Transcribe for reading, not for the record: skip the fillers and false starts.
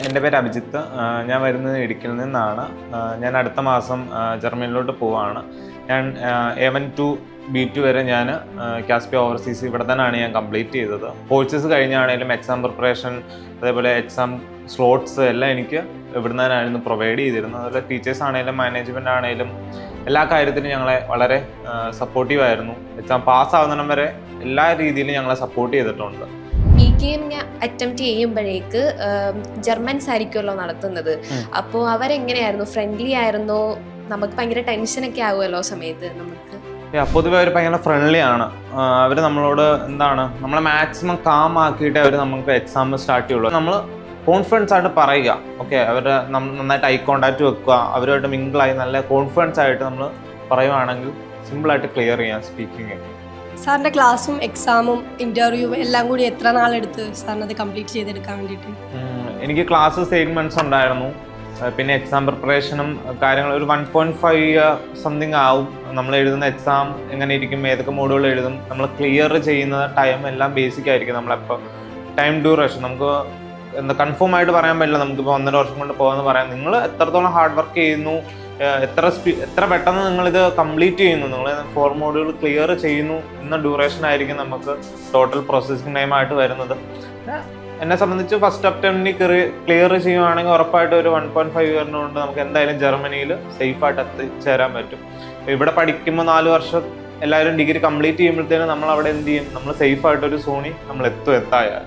എൻ്റെ പേര് അഭിജിത്ത്. ഞാൻ വരുന്നത് ഇടുക്കിയിൽ നിന്നാണ്. ഞാൻ അടുത്ത മാസം ജർമ്മനിയിലോട്ട് പോവാണ്. ഞാൻ A1 to B2 വരെ ഞാൻ കാസ്പിയ ഓവർസീസ് ഇവിടെ തന്നെയാണ് ഞാൻ കംപ്ലീറ്റ് ചെയ്തത്. കോഴ്സസ് കഴിഞ്ഞാണെങ്കിലും എക്സാം പ്രിപ്പറേഷൻ, അതേപോലെ എക്സാം സ്ലോട്ട്സ് എല്ലാം എനിക്ക് ഇവിടുന്ന് തന്നെയായിരുന്നു പ്രൊവൈഡ് ചെയ്തിരുന്നത്. അതുപോലെ ടീച്ചേഴ്സ് ആണെങ്കിലും മാനേജ്മെൻ്റ് ആണെങ്കിലും എല്ലാ കാര്യത്തിലും ഞങ്ങളെ വളരെ സപ്പോർട്ടീവായിരുന്നു. എക്സാം പാസ്സാവുന്നിടം വരെ എല്ലാ രീതിയിലും ഞങ്ങളെ സപ്പോർട്ട് ചെയ്തിട്ടുണ്ട്. BKM അറ്റംപ്റ്റ് ചെയ്യുമ്പോഴേക്ക് ജർമ്മൻസ് ആയിരിക്കുമല്ലോ നടത്തുന്നത്. അപ്പോൾ അവരെങ്ങനെയായിരുന്നു? ഫ്രണ്ട്ലി ആയിരുന്നോ? നമുക്ക് ഭയങ്കര ടെൻഷനൊക്കെ ആകുമല്ലോ സമയത്ത് നമുക്ക്. പൊതുവെ അവർ ഭയങ്കര ഫ്രണ്ട്ലി ആണ്. അവർ നമ്മളോട് നമ്മളെ മാക്സിമം കാം ആക്കിയിട്ട് അവർ നമുക്ക് എക്സാം സ്റ്റാർട്ട് ചെയ്യുള്ളൂ. നമ്മൾ കോൺഫിഡൻസ് ആയിട്ട് പറയുക, ഓക്കെ, അവർ നന്നായിട്ട് ഐ കോണ്ടാക്ട് വെക്കുക, അവരുമായിട്ട് മിങ്കിളായി നല്ല കോൺഫിഡൻസ് ആയിട്ട് നമ്മൾ പറയുവാണെങ്കിൽ സിമ്പിളായിട്ട് ക്ലിയർ ചെയ്യാം സ്പീക്കിംഗ്. സാറിൻ്റെ ക്ലാസ്സും എക്സാമും ഇൻ്റർവ്യൂവും എല്ലാം കൂടി എത്ര നാളെടുത്ത് സാറിനത് കംപ്ലീറ്റ് ചെയ്തെടുക്കാൻ വേണ്ടിയിട്ട്? എനിക്ക് ക്ലാസ് 8 months ഉണ്ടായിരുന്നു. പിന്നെ എക്സാം പ്രിപ്പറേഷനും കാര്യങ്ങൾ ഒരു 1.5 സംതിങ് ആവും. നമ്മൾ എഴുതുന്ന എക്സാം എങ്ങനെ ഇരിക്കും, ഏതൊക്കെ മോഡുകൾ എഴുതും, നമ്മൾ ക്ലിയർ ചെയ്യുന്ന ടൈം എല്ലാം ബേസിക് ആയിരിക്കും. നമ്മളെപ്പോൾ ടൈം ഡ്യൂറേഷൻ നമുക്ക് കൺഫേം ആയിട്ട് പറയാൻ പറ്റില്ല. നമുക്കിപ്പോൾ 1.5 വർഷം കൊണ്ട് പോകുമെന്ന് പറയാം. നിങ്ങൾ എത്രത്തോളം ഹാർഡ് വർക്ക് ചെയ്യുന്നു, എത്ര പെട്ടെന്ന് നിങ്ങളിത് കംപ്ലീറ്റ് ചെയ്യുന്നു, നിങ്ങൾ 4 മോഡുകൾ ക്ലിയർ ചെയ്യുന്നു എന്ന ഡ്യൂറേഷൻ ആയിരിക്കും നമുക്ക് ടോട്ടൽ പ്രോസസ്സിംഗ് ടൈം ആയിട്ട് വരുന്നത്. എന്നെ സംബന്ധിച്ച് ഫസ്റ്റ് അറ്റംപ്റ്റിന് ക്ലിയർ ചെയ്യുവാണെങ്കിൽ ഉറപ്പായിട്ട് ഒരു 1.5 ഇയറിനുകൊണ്ട് നമുക്ക് എന്തായാലും ജർമ്മനിയിൽ സേഫായിട്ട് എത്തിച്ചേരാൻ പറ്റും. ഇവിടെ പഠിക്കുമ്പോൾ 4 വർഷം എല്ലാവരും ഡിഗ്രി കംപ്ലീറ്റ് ചെയ്യുമ്പോഴത്തേനും നമ്മൾ അവിടെ എന്ത് ചെയ്യും, നമ്മൾ സേഫായിട്ടൊരു സോണിൽ നമ്മൾ എത്തായാൽ